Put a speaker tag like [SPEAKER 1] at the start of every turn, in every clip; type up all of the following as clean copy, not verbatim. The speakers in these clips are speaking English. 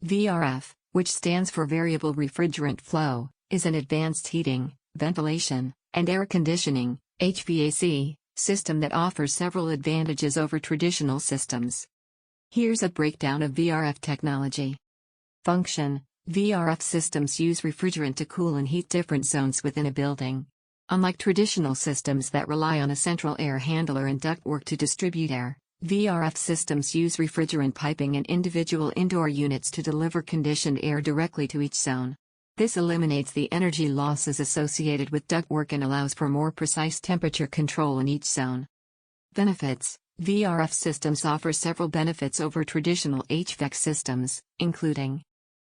[SPEAKER 1] VRF, which stands for Variable Refrigerant Flow, is an advanced heating, ventilation, and air conditioning (HVAC) system that offers several advantages over traditional systems. Here's a breakdown of VRF technology. Function: VRF systems use refrigerant to cool and heat different zones within a building. Unlike traditional systems that rely on a central air handler and ductwork to distribute air, VRF systems use refrigerant piping and individual indoor units to deliver conditioned air directly to each zone. This eliminates the energy losses associated with ductwork and allows for more precise temperature control in each zone. Benefits: VRF systems offer several benefits over traditional HVAC systems, including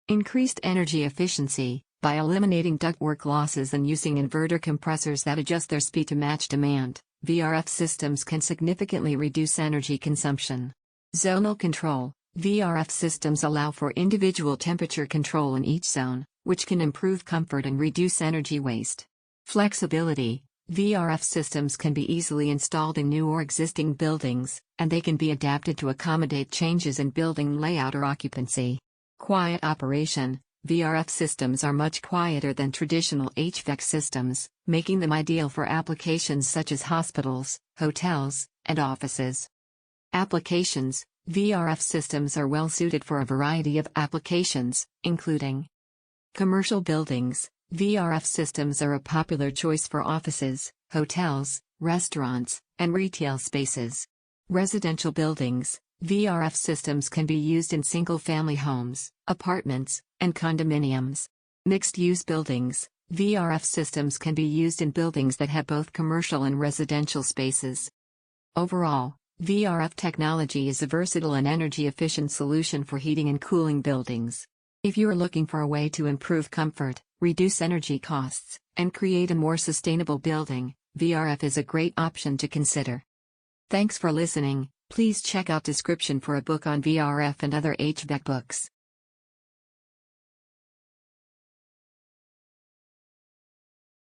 [SPEAKER 1] increased energy efficiency. By eliminating ductwork losses and using inverter compressors that adjust their speed to match demand, VRF systems can significantly reduce energy consumption. Zonal control: VRF systems allow for individual temperature control in each zone, which can improve comfort and reduce energy waste. Flexibility: VRF systems can be easily installed in new or existing buildings, and they can be adapted to accommodate changes in building layout or occupancy. Quiet operation: VRF systems are much quieter than traditional HVAC systems, making them ideal for applications such as hospitals, hotels, and offices. Applications: VRF systems are well suited for a variety of applications, including commercial buildings. VRF systems are a popular choice for offices, hotels, restaurants, and retail spaces. Residential buildings: VRF systems can be used in single-family homes, apartments, and condominiums. Mixed-use buildings: VRF systems can be used in buildings that have both commercial and residential spaces. Overall, VRF technology is a versatile and energy-efficient solution for heating and cooling buildings. If you are looking for a way to improve comfort, reduce energy costs, and create a more sustainable building, VRF is a great option to consider. Thanks for listening. Please check out description for a book on VRF and other HVAC books.